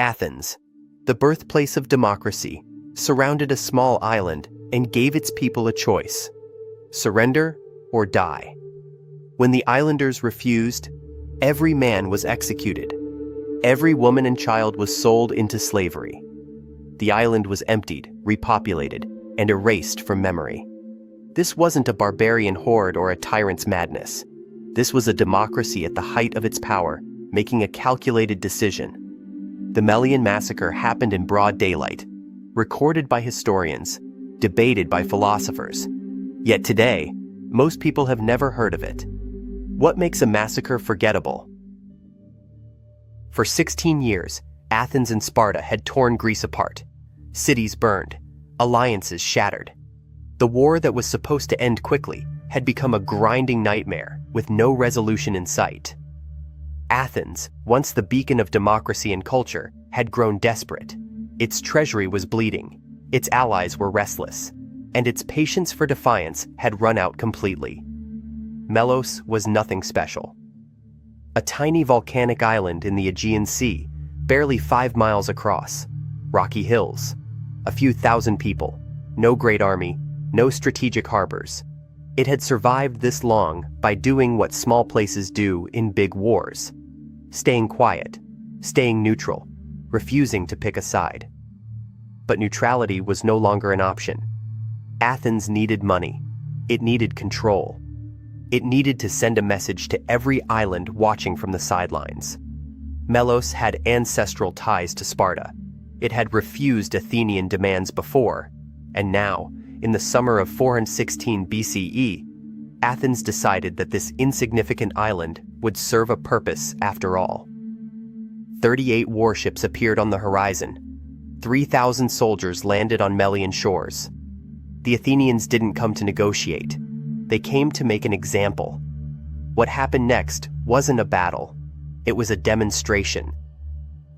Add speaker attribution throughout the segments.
Speaker 1: Athens, the birthplace of democracy, surrounded a small island and gave its people a choice: surrender or die. When the islanders refused, every man was executed. Every woman and child was sold into slavery. The island was emptied, repopulated, and erased from memory. This wasn't a barbarian horde or a tyrant's madness. This was a democracy at the height of its power, making a calculated decision. The Melian massacre happened in broad daylight, recorded by historians, debated by philosophers. Yet today, most people have never heard of it. What makes a massacre forgettable? For 16 years, Athens and Sparta had torn Greece apart. Cities burned, alliances shattered. The war that was supposed to end quickly had become a grinding nightmare with no resolution in sight. Athens, once the beacon of democracy and culture, had grown desperate. Its treasury was bleeding, its allies were restless, and its patience for defiance had run out completely. Melos was nothing special. A tiny volcanic island in the Aegean Sea, barely 5 miles across. Rocky hills, a few thousand people, no great army, no strategic harbors. It had survived this long by doing what small places do in big wars: staying quiet, staying neutral, refusing to pick a side. But neutrality was no longer an option. Athens needed money. It needed control. It needed to send a message to every island watching from the sidelines. Melos had ancestral ties to Sparta. It had refused Athenian demands before, and now, in the summer of 416 BCE, Athens decided that this insignificant island would serve a purpose after all. 38 warships appeared on the horizon. 3,000 soldiers landed on Melian shores. The Athenians didn't come to negotiate. They came to make an example. What happened next wasn't a battle. It was a demonstration.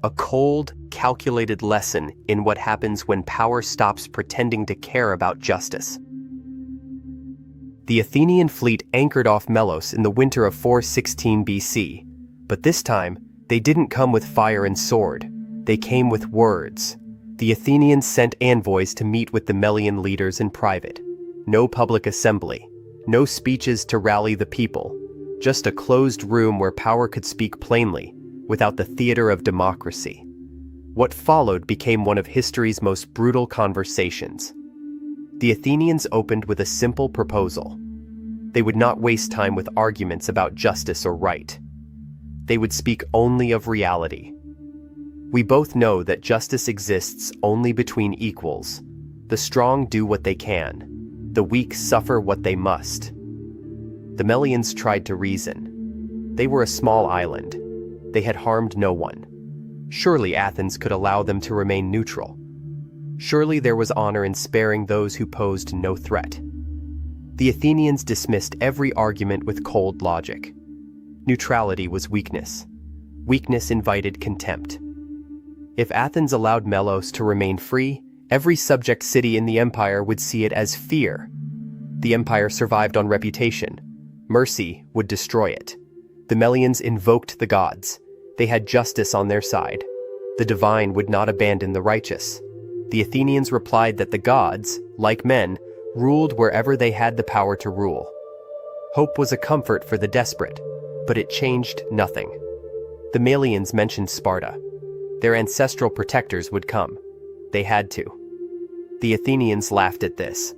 Speaker 1: A cold, calculated lesson in what happens when power stops pretending to care about justice. The Athenian fleet anchored off Melos in the winter of 416 BC, but this time, they didn't come with fire and sword. They came with words. The Athenians sent envoys to meet with the Melian leaders in private. No public assembly. No speeches to rally the people. Just a closed room where power could speak plainly, without the theater of democracy. What followed became one of history's most brutal conversations. The Athenians opened with a simple proposal. They would not waste time with arguments about justice or right. They would speak only of reality. We both know that justice exists only between equals. The strong do what they can. The weak suffer what they must. The Melians tried to reason. They were a small island. They had harmed no one. Surely Athens could allow them to remain neutral. Surely there was honor in sparing those who posed no threat. The Athenians dismissed every argument with cold logic. Neutrality was weakness. Weakness invited contempt. If Athens allowed Melos to remain free, every subject city in the empire would see it as fear. The empire survived on reputation. Mercy would destroy it. The Melians invoked the gods. They had justice on their side. The divine would not abandon the righteous. The Athenians replied that the gods, like men, ruled wherever they had the power to rule. Hope was a comfort for the desperate, but it changed nothing. The Melians mentioned Sparta. Their ancestral protectors would come. They had to. The Athenians laughed at this.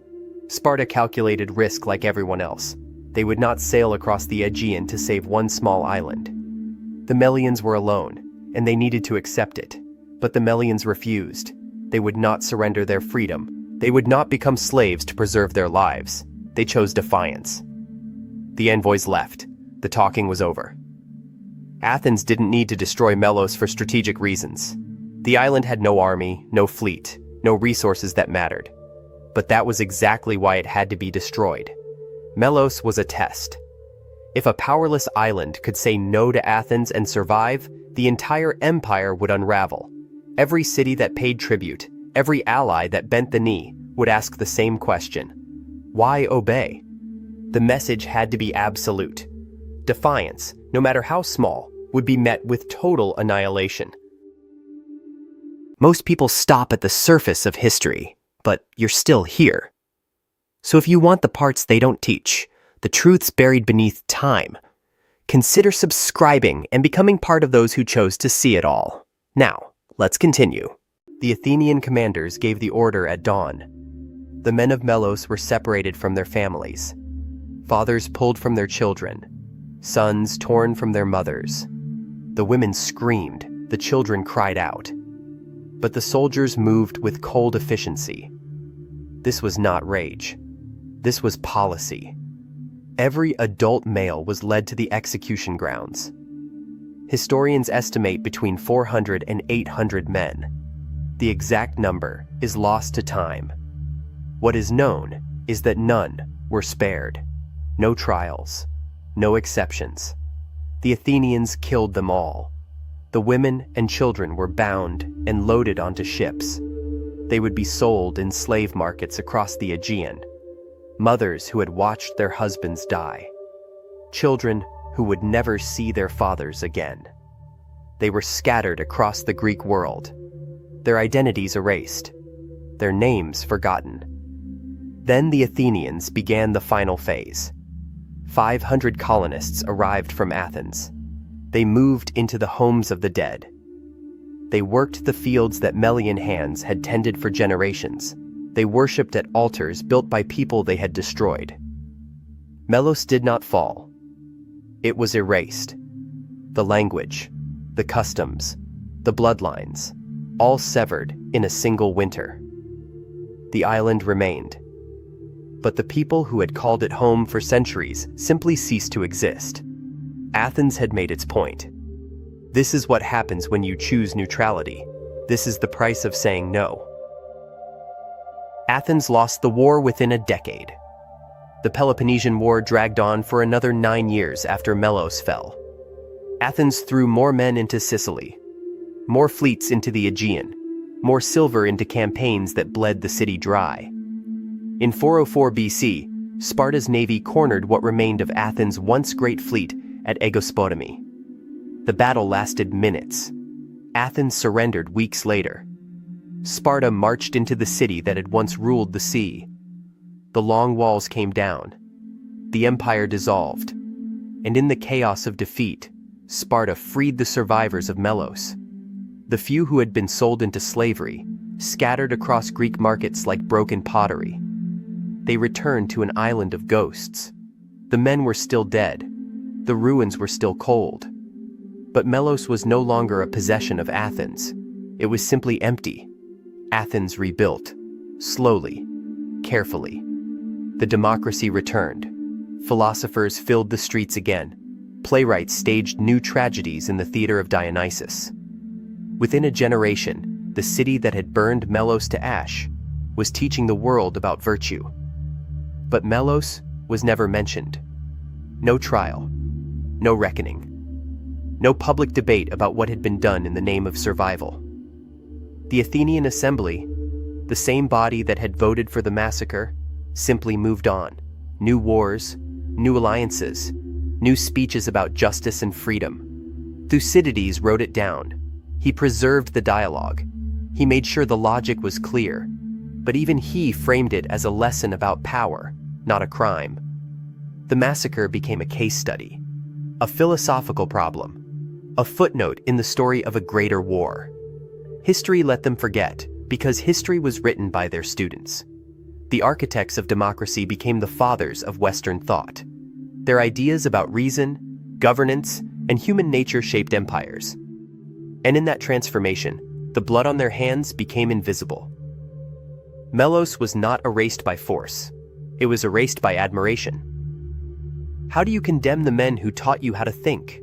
Speaker 1: Sparta calculated risk like everyone else. They would not sail across the Aegean to save one small island. The Melians were alone, and they needed to accept it. But the Melians refused. They would not surrender their freedom. They would not become slaves to preserve their lives. They chose defiance. The envoys left. The talking was over. Athens didn't need to destroy Melos for strategic reasons. The island had no army, no fleet, no resources that mattered. But that was exactly why it had to be destroyed. Melos was a test. If a powerless island could say no to Athens and survive, the entire empire would unravel. Every city that paid tribute, every ally that bent the knee, would ask the same question. Why obey? The message had to be absolute. Defiance, no matter how small, would be met with total annihilation. Most people stop at the surface of history, but you're still here. So if you want the parts they don't teach, the truths buried beneath time, consider subscribing and becoming part of those who chose to see it all. Now, let's continue. The Athenian commanders gave the order at dawn. The men of Melos were separated from their families. Fathers pulled from their children, sons torn from their mothers. The women screamed, the children cried out. But the soldiers moved with cold efficiency. This was not rage. This was policy. Every adult male was led to the execution grounds. Historians estimate between 400 and 800 men. The exact number is lost to time. What is known is that none were spared. No trials, no exceptions. The Athenians killed them all. The women and children were bound and loaded onto ships. They would be sold in slave markets across the Aegean. Mothers who had watched their husbands die. Children who would never see their fathers again. They were scattered across the Greek world. Their identities erased. Their names forgotten. Then the Athenians began the final phase. 500 colonists arrived from Athens. They moved into the homes of the dead. They worked the fields that Melian hands had tended for generations. They worshipped at altars built by people they had destroyed. Melos did not fall. It was erased. The language, the customs, the bloodlines, all severed in a single winter. The island remained. But the people who had called it home for centuries simply ceased to exist. Athens had made its point. This is what happens when you choose neutrality. This is the price of saying no. Athens lost the war within a decade. The Peloponnesian War dragged on for another 9 years after Melos fell. Athens threw more men into Sicily, more fleets into the Aegean, more silver into campaigns that bled the city dry. In 404 BC, Sparta's navy cornered what remained of Athens' once great fleet at Aegospotami. The battle lasted minutes. Athens surrendered weeks later. Sparta marched into the city that had once ruled the sea. The long walls came down. The empire dissolved. And in the chaos of defeat, Sparta freed the survivors of Melos. The few who had been sold into slavery, scattered across Greek markets like broken pottery. They returned to an island of ghosts. The men were still dead. The ruins were still cold. But Melos was no longer a possession of Athens. It was simply empty. Athens rebuilt, slowly, carefully. The democracy returned. Philosophers filled the streets again. Playwrights staged new tragedies in the theater of Dionysus. Within a generation, the city that had burned Melos to ash was teaching the world about virtue. But Melos was never mentioned. No trial, no reckoning, no public debate about what had been done in the name of survival. The Athenian assembly, the same body that had voted for the massacre, simply moved on. New wars, new alliances, new speeches about justice and freedom. Thucydides wrote it down. He preserved the dialogue. He made sure the logic was clear. But even he framed it as a lesson about power, not a crime. The massacre became a case study, a philosophical problem, a footnote in the story of a greater war. History let them forget, because history was written by their students. The architects of democracy became the fathers of Western thought. Their ideas about reason, governance, and human nature shaped empires. And in that transformation, the blood on their hands became invisible. Melos was not erased by force. It was erased by admiration. How do you condemn the men who taught you how to think?